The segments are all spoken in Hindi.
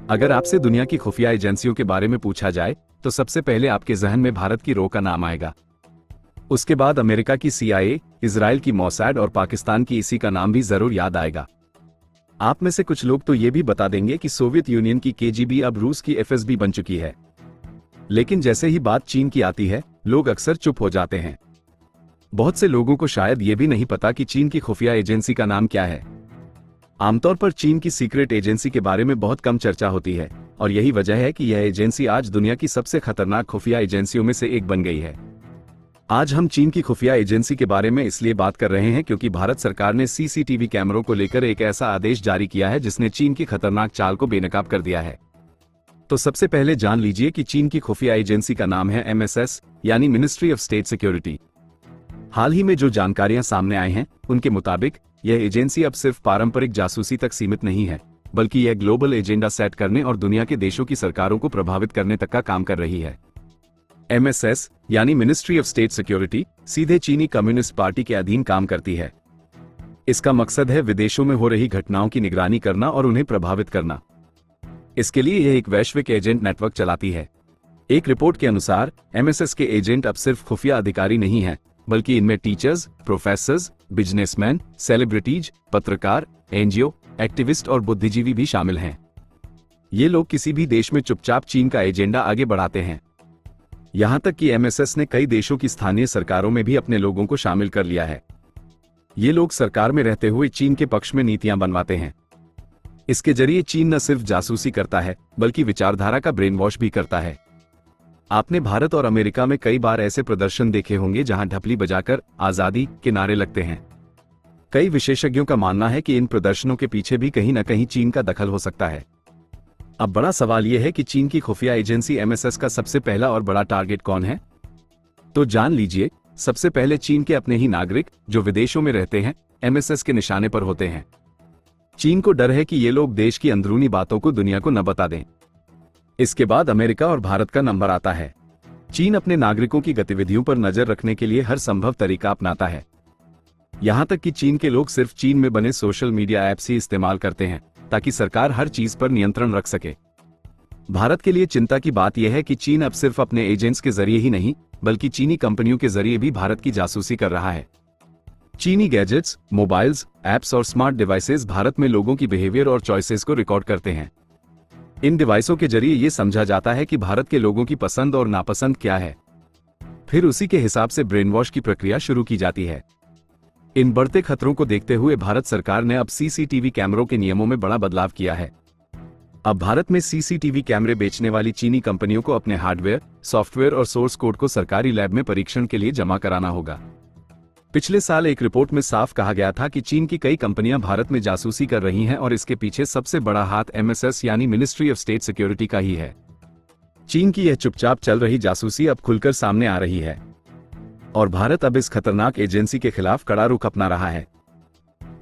अगर आपसे दुनिया की खुफिया एजेंसियों के बारे में पूछा जाए तो सबसे पहले आपके जहन में भारत की रो का नाम आएगा। उसके बाद अमेरिका की CIA, इजराइल की मोसाद और पाकिस्तान की इसी का नाम भी जरूर याद आएगा। आप में से कुछ लोग तो ये भी बता देंगे कि सोवियत यूनियन की KGB अब रूस की FSB बन चुकी है। लेकिन जैसे ही बात चीन की आती है, लोग अक्सर चुप हो जाते हैं। बहुत से लोगों को शायद ये भी नहीं पता कि चीन की खुफिया एजेंसी का नाम क्या है। आमतौर पर चीन की सीक्रेट एजेंसी के बारे में बहुत कम चर्चा होती है, और यही वजह है कि यह एजेंसी आज दुनिया की सबसे खतरनाक खुफिया एजेंसियों में से एक बन गई है। आज हम चीन की खुफिया एजेंसी के बारे में इसलिए बात कर रहे हैं क्योंकि भारत सरकार ने CCTV कैमरों को लेकर एक ऐसा आदेश जारी किया है जिसने चीन की खतरनाक चाल को बेनकाब कर दिया है। तो सबसे पहले जान लीजिए कि चीन की खुफिया एजेंसी का नाम है MSS, यानी मिनिस्ट्री ऑफ स्टेट सिक्योरिटी। हाल ही में जो जानकारियां सामने आई हैं, उनके मुताबिक यह एजेंसी अब सिर्फ पारंपरिक जासूसी तक सीमित नहीं है, बल्कि यह ग्लोबल एजेंडा सेट करने और दुनिया के देशों की सरकारों को प्रभावित करने तक का काम कर रही है। MSS यानी मिनिस्ट्री ऑफ स्टेट सिक्योरिटी सीधे चीनी कम्युनिस्ट पार्टी के अधीन काम करती है। इसका मकसद है विदेशों में हो रही घटनाओं की निगरानी करना और उन्हें प्रभावित करना। इसके लिए यह एक वैश्विक एजेंट नेटवर्क चलाती है। एक रिपोर्ट के अनुसार MSS के एजेंट अब सिर्फ खुफिया अधिकारी नहीं हैं, बल्कि इनमें टीचर्स, प्रोफेसर्स, बिजनेसमैन, सेलिब्रिटीज, पत्रकार, NGO, एक्टिविस्ट और बुद्धिजीवी भी शामिल हैं। ये लोग किसी भी देश में चुपचाप चीन का एजेंडा आगे बढ़ाते हैं। यहां तक कि MSS ने कई देशों की स्थानीय सरकारों में भी अपने लोगों को शामिल कर लिया है। ये लोग सरकार में रहते हुए चीन के पक्ष में नीतियां बनवाते हैं। इसके जरिए चीन न सिर्फ जासूसी करता है, बल्कि विचारधारा का ब्रेन वॉश भी करता है। आपने भारत और अमेरिका में कई बार ऐसे प्रदर्शन देखे होंगे जहां ढपली बजाकर आजादी के नारे लगते हैं। कई विशेषज्ञों का मानना है कि इन प्रदर्शनों के पीछे भी कहीं न कहीं चीन का दखल हो सकता है। अब बड़ा सवाल यह है कि चीन की खुफिया एजेंसी MSS का सबसे पहला और बड़ा टारगेट कौन है? तो जान लीजिए, सबसे पहले चीन के अपने ही नागरिक जो विदेशों में रहते हैं MSS के निशाने पर होते हैं। चीन को डर है कि ये लोग देश की अंदरूनी बातों को दुनिया को न बता दें। इसके बाद अमेरिका और भारत का नंबर आता है। चीन अपने नागरिकों की गतिविधियों पर नजर रखने के लिए हर संभव तरीका अपनाता है। यहां तक कि चीन के लोग सिर्फ चीन में बने सोशल मीडिया ऐप्स ही इस्तेमाल करते हैं, ताकि सरकार हर चीज पर नियंत्रण रख सके। भारत के लिए चिंता की बात यह है कि चीन अब सिर्फ अपने एजेंट्स के जरिए ही नहीं, बल्कि चीनी कंपनियों के जरिए भी भारत की जासूसी कर रहा है। चीनी गैजेट्स, मोबाइल्स, ऐप्स और स्मार्ट डिवाइसेस भारत में लोगों की बिहेवियर और चॉइसेस को रिकॉर्ड करते हैं। इन डिवाइसों के जरिए यह समझा जाता है कि भारत के लोगों की पसंद और नापसंद क्या है। फिर उसी के हिसाब से ब्रेन वॉश की प्रक्रिया शुरू की जाती है। इन बढ़ते खतरों को देखते हुए भारत सरकार ने अब CCTV कैमरों के नियमों में बड़ा बदलाव किया है। अब भारत में CCTV कैमरे बेचने वाली चीनी कंपनियों को अपने हार्डवेयर, सॉफ्टवेयर और सोर्स कोड को सरकारी लैब में परीक्षण के लिए जमा कराना होगा। पिछले साल एक रिपोर्ट में साफ कहा गया था कि चीन की कई कंपनियां भारत में जासूसी कर रही हैं और इसके पीछे सबसे बड़ा हाथ MSS यानी मिनिस्ट्री ऑफ स्टेट सिक्योरिटी का ही है। चीन की यह चुपचाप चल रही जासूसी अब खुलकर सामने आ रही है, और भारत अब इस खतरनाक एजेंसी के खिलाफ कड़ा रुख अपना रहा है।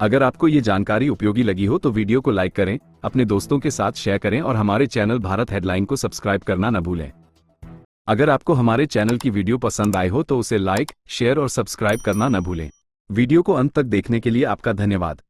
अगर आपको ये जानकारी उपयोगी लगी हो तो वीडियो को लाइक करें, अपने दोस्तों के साथ शेयर करें और हमारे चैनल भारत हेडलाइन को सब्सक्राइब करना न भूलें। अगर आपको हमारे चैनल की वीडियो पसंद आई हो तो उसे लाइक, शेयर और सब्सक्राइब करना न भूलें। वीडियो को अंत तक देखने के लिए आपका धन्यवाद।